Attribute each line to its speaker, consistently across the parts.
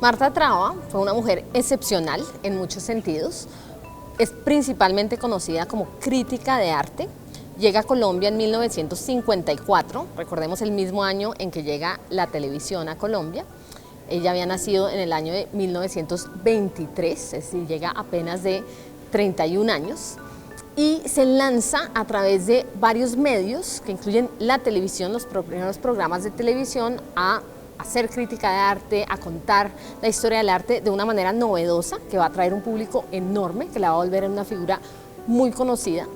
Speaker 1: Marta Traba fue una mujer excepcional en muchos sentidos. Es principalmente conocida como crítica de arte. Llega a Colombia en 1954, recordemos el mismo año en que llega la televisión a Colombia. Ella había nacido en el año de 1923, es decir, llega apenas de 31 años y se lanza a través de varios medios que incluyen la televisión, los primeros programas de televisión, a hacer crítica de arte, a contar la historia del arte de una manera novedosa que va a atraer un público enorme, que la va a volver en una figura muy conocida.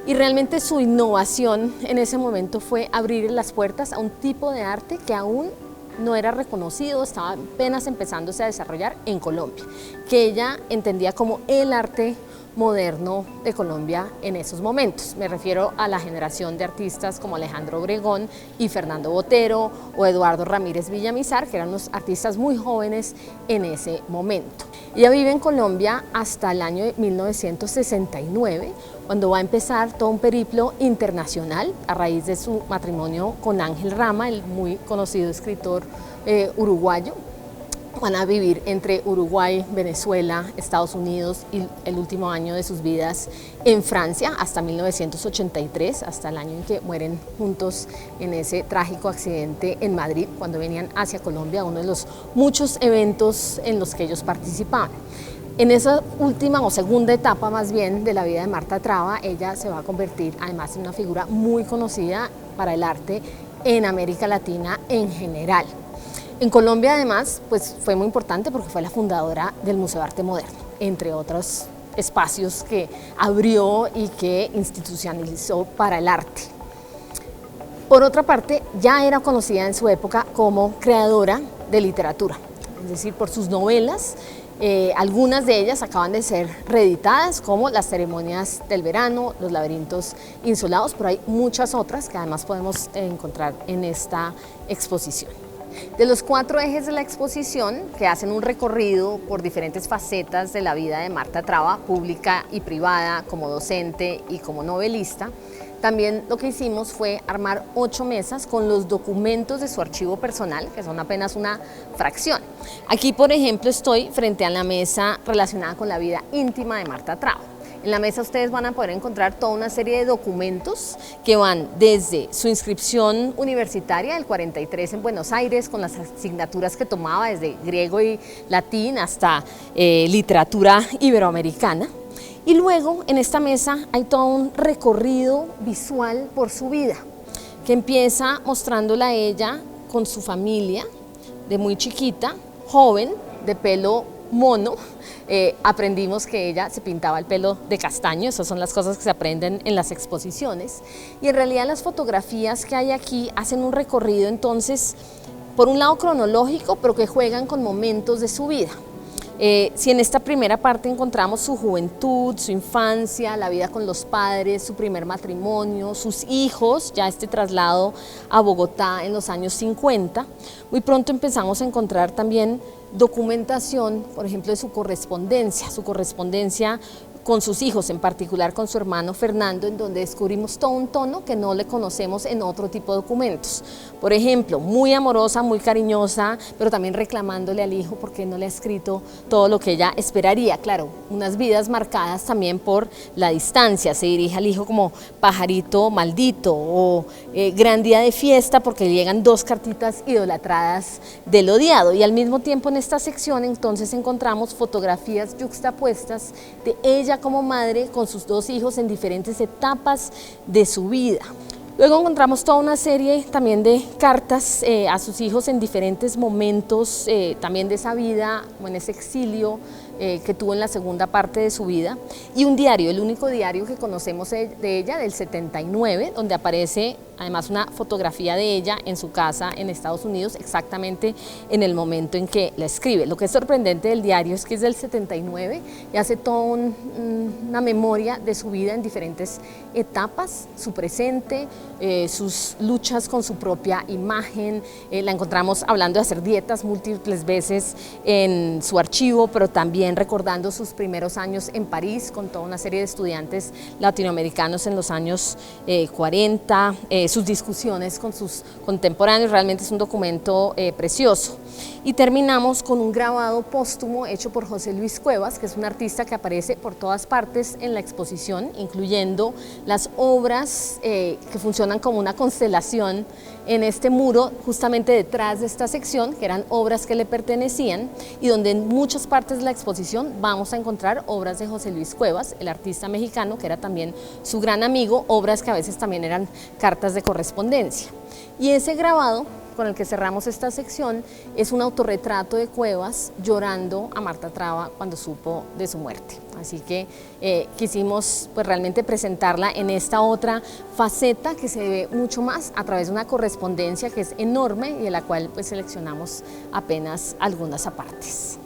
Speaker 1: Y realmente su innovación en ese momento fue abrir las puertas a un tipo de arte que aún no era reconocido, estaba apenas empezándose a desarrollar en Colombia, que ella entendía como el arte moderno de Colombia en esos momentos. Me refiero a la generación de artistas como Alejandro Obregón y Fernando Botero o Eduardo Ramírez Villamizar, que eran unos artistas muy jóvenes en ese momento. Ella vive en Colombia hasta el año de 1969, cuando va a empezar todo un periplo internacional a raíz de su matrimonio con Ángel Rama, el muy conocido escritor uruguayo. Van a vivir entre Uruguay, Venezuela, Estados Unidos y el último año de sus vidas en Francia hasta 1983, hasta el año en que mueren juntos en ese trágico accidente en Madrid cuando venían hacia Colombia, uno de los muchos eventos en los que ellos participaban. En esa última o segunda etapa más bien de la vida de Marta Traba, ella se va a convertir además en una figura muy conocida para el arte en América Latina en general. En Colombia además pues fue muy importante porque fue la fundadora del Museo de Arte Moderno, entre otros espacios que abrió y que institucionalizó para el arte. Por otra parte, ya era conocida en su época como creadora de literatura, es decir, por sus novelas. Algunas de ellas acaban de ser reeditadas, como Las ceremonias del verano, Los laberintos insolados, pero hay muchas otras que además podemos encontrar en esta exposición. De los 4 ejes de la exposición, que hacen un recorrido por diferentes facetas de la vida de Marta Traba, pública y privada, como docente y como novelista, también lo que hicimos fue armar 8 mesas con los documentos de su archivo personal, que son apenas una fracción. Aquí, por ejemplo, estoy frente a la mesa relacionada con la vida íntima de Marta Traba. En la mesa ustedes van a poder encontrar toda una serie de documentos que van desde su inscripción universitaria del 43 en Buenos Aires, con las asignaturas que tomaba desde griego y latín hasta literatura iberoamericana. Y luego en esta mesa hay todo un recorrido visual por su vida, que empieza mostrándola a ella con su familia, de muy chiquita, joven, de pelo mono. Aprendimos que ella se pintaba el pelo de castaño, esas son las cosas que se aprenden en las exposiciones, y en realidad las fotografías que hay aquí hacen un recorrido entonces, por un lado cronológico, pero que juegan con momentos de su vida. Si en esta primera parte encontramos su juventud, su infancia, la vida con los padres, su primer matrimonio, sus hijos, ya este traslado a Bogotá en los años 50, muy pronto empezamos a encontrar también documentación, por ejemplo, de su correspondencia con sus hijos, en particular con su hermano Fernando, en donde descubrimos todo un tono que no le conocemos en otro tipo de documentos. Por ejemplo, muy amorosa, muy cariñosa, pero también reclamándole al hijo porque no le ha escrito todo lo que ella esperaría. Claro, unas vidas marcadas también por la distancia, se dirige al hijo como pajarito maldito o gran día de fiesta porque le llegan 2 cartitas idolatradas del odiado. Y al mismo tiempo en esta sección entonces encontramos fotografías yuxtapuestas de ella como madre con sus 2 hijos en diferentes etapas de su vida. Luego encontramos toda una serie también de cartas a sus hijos en diferentes momentos también de esa vida, como en ese exilio que tuvo en la segunda parte de su vida, y un diario, el único diario que conocemos de ella, del 79, donde aparece además una fotografía de ella en su casa en Estados Unidos, exactamente en el momento en que la escribe. Lo que es sorprendente del diario es que es del 79 y hace toda una memoria de su vida en diferentes etapas, su presente, sus luchas con su propia imagen. La encontramos hablando de hacer dietas múltiples veces en su archivo, pero también también recordando sus primeros años en París con toda una serie de estudiantes latinoamericanos en los años 40, sus discusiones con sus contemporáneos. Realmente es un documento precioso. Y terminamos con un grabado póstumo hecho por José Luis Cuevas, que es un artista que aparece por todas partes en la exposición, incluyendo las obras que funcionan como una constelación en este muro, justamente detrás de esta sección, que eran obras que le pertenecían, y donde en muchas partes de la exposición vamos a encontrar obras de José Luis Cuevas, el artista mexicano, que era también su gran amigo, obras que a veces también eran cartas de correspondencia. Y ese grabado con el que cerramos esta sección es un autorretrato de Cuevas llorando a Marta Traba cuando supo de su muerte. Así que quisimos pues realmente presentarla en esta otra faceta que se ve mucho más a través de una correspondencia que es enorme y de la cual pues seleccionamos apenas algunas apartes.